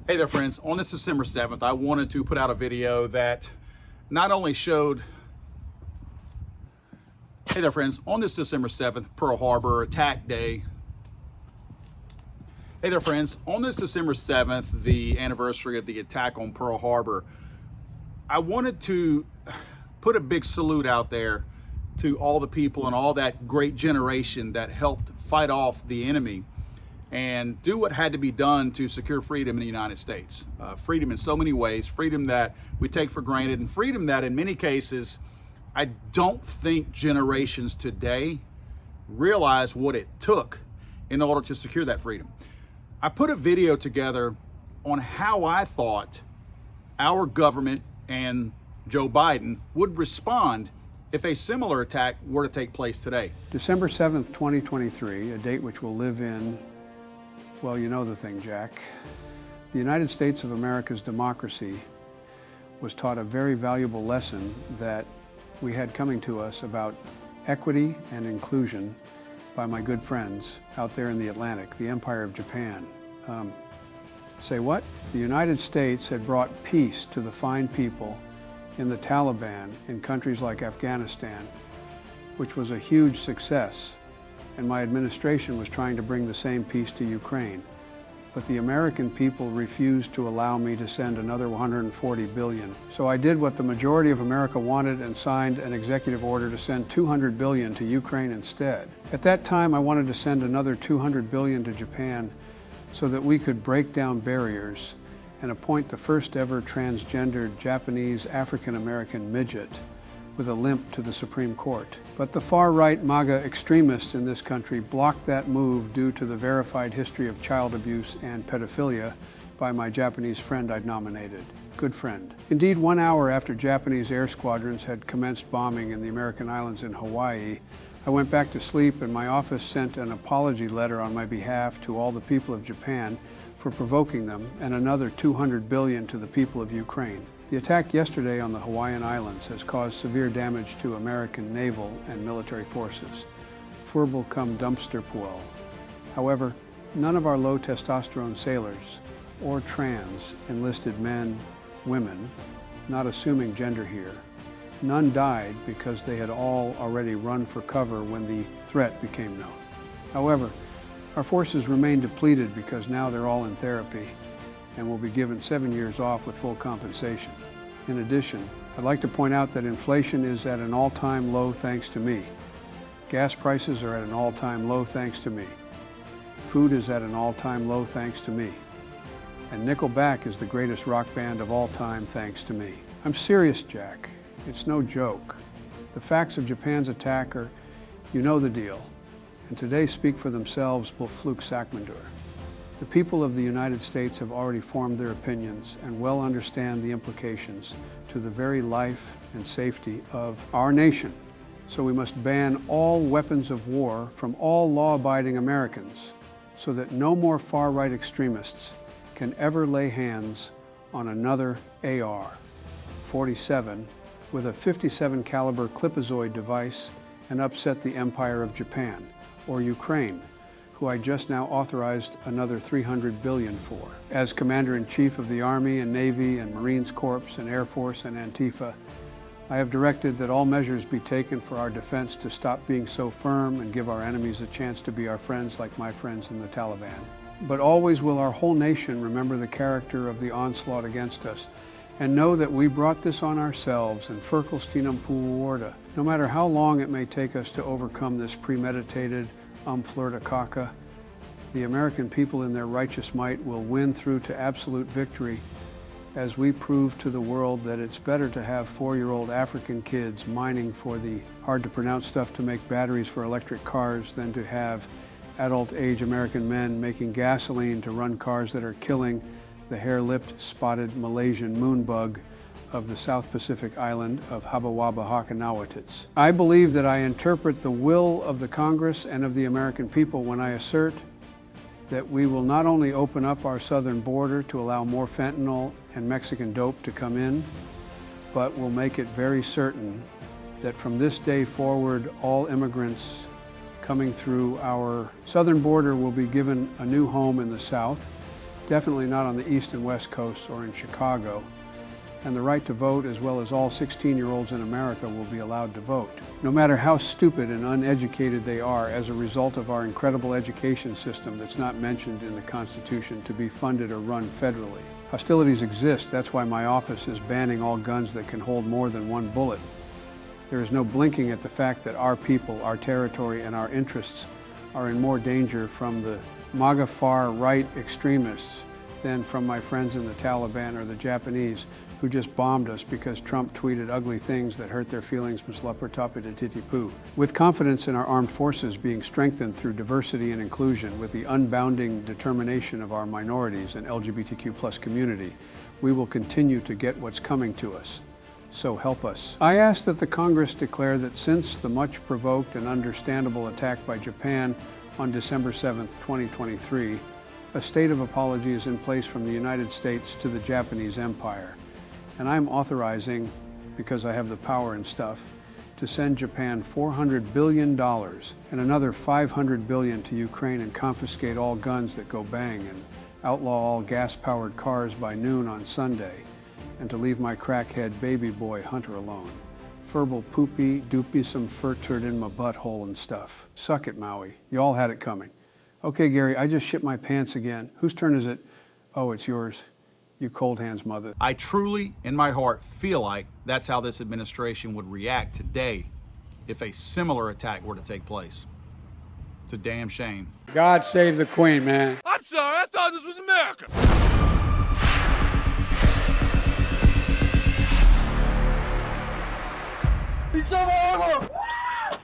Hey there friends, on this December 7th, I wanted to put out a video that not only showed, hey there friends, on this December 7th, Pearl Harbor Attack Day. Hey there friends, on this December 7th, the anniversary of the attack on Pearl Harbor, I wanted to put a big salute out there to all the people and all that great generation that helped fight off the enemy and do what had to be done to secure freedom in the United States. Freedom in so many ways, freedom that we take for granted, and freedom that in many cases, I don't think generations today realize what it took in order to secure that freedom. I put a video together on how I thought our government and Joe Biden would respond if a similar attack were to take place today. December 7th, 2023, a date which will live in, well, you know the thing, Jack. The United States of America's democracy was taught a very valuable lesson that we had coming to us about equity and inclusion by my good friends out there in the Atlantic, the Empire of Japan. Say what? The United States had brought peace to the fine people in the Taliban in countries like Afghanistan, which was a huge success. And my administration was trying to bring the same peace to Ukraine. But the American people refused to allow me to send another $140 billion. So I did what the majority of America wanted and signed an executive order to send $200 billion to Ukraine instead. At that time, I wanted to send another $200 billion to Japan so that we could break down barriers and appoint the first ever transgendered Japanese African-American midget with a limp to the Supreme Court. But the far-right MAGA extremists in this country blocked that move due to the verified history of child abuse and pedophilia by my Japanese friend I'd nominated. Good friend. Indeed, 1 hour after Japanese air squadrons had commenced bombing in the American islands in Hawaii, I went back to sleep and my office sent an apology letter on my behalf to all the people of Japan for provoking them, and another $200 billion to the people of Ukraine. The attack yesterday on the Hawaiian Islands has caused severe damage to American naval and military forces. Furball cum dumpster puel. However, none of our low testosterone sailors or trans enlisted men, women, not assuming gender here, none died because they had all already run for cover when the threat became known. However, our forces remain depleted because now they're all in therapy and will be given 7 years off with full compensation. In addition, I'd like to point out that inflation is at an all-time low thanks to me. Gas prices are at an all-time low thanks to me. Food is at an all-time low thanks to me. And Nickelback is the greatest rock band of all time thanks to me. I'm serious, Jack. It's no joke. The facts of Japan's attack are, you know the deal, and today speak for themselves, Fluke Sackmandur. The people of the United States have already formed their opinions and well understand the implications to the very life and safety of our nation. So we must ban all weapons of war from all law-abiding Americans so that no more far-right extremists can ever lay hands on another AR-47 with a 57 caliber Clipazoid device and upset the Empire of Japan or Ukraine, who I just now authorized another $300 billion for. As Commander-in-Chief of the Army and Navy and Marines Corps and Air Force and Antifa, I have directed that all measures be taken for our defense to stop being so firm and give our enemies a chance to be our friends like my friends in the Taliban. But always will our whole nation remember the character of the onslaught against us and know that we brought this on ourselves in Ferkelsteinum Puwarda. No matter how long it may take us to overcome this premeditated fleur de caca, the American people in their righteous might will win through to absolute victory as we prove to the world that it's better to have 4-year-old African kids mining for the hard-to-pronounce stuff to make batteries for electric cars than to have adult-age American men making gasoline to run cars that are killing the hair-lipped, spotted Malaysian moonbug of the South Pacific island of Habawaba-Hakanawatits. I believe that I interpret the will of the Congress and of the American people when I assert that we will not only open up our southern border to allow more fentanyl and Mexican dope to come in, but will make it very certain that from this day forward, all immigrants coming through our southern border will be given a new home in the south, definitely not on the East and West Coasts or in Chicago. And the right to vote, as well as all 16-year-olds in America, will be allowed to vote. No matter how stupid and uneducated they are as a result of our incredible education system that's not mentioned in the Constitution to be funded or run federally. Hostilities exist, that's why my office is banning all guns that can hold more than one bullet. There is no blinking at the fact that our people, our territory, and our interests are in more danger from the MAGA far-right extremists than from my friends in the Taliban or the Japanese who just bombed us because Trump tweeted ugly things that hurt their feelings, poo. With confidence in our armed forces being strengthened through diversity and inclusion, with the unbounding determination of our minorities and LGBTQ+ community, we will continue to get what's coming to us. So help us. I ask that the Congress declare that since the much provoked and understandable attack by Japan on December 7th, 2023, a state of apology is in place from the United States to the Japanese Empire. And I'm authorizing, because I have the power and stuff, to send Japan $400 billion and another $500 billion to Ukraine and confiscate all guns that go bang and outlaw all gas-powered cars by noon on Sunday, and to leave my crackhead baby boy Hunter alone. Verbal poopy, doopy, some fur turd in my butthole and stuff. Suck it, Maui. You all had it coming. Okay, Gary, I just shit my pants again. Whose turn is it? Oh, it's yours. You cold hands mother. I truly, in my heart, feel like that's how this administration would react today if a similar attack were to take place. It's a damn shame. God save the Queen, man. I'm sorry, I thought this was America. He's so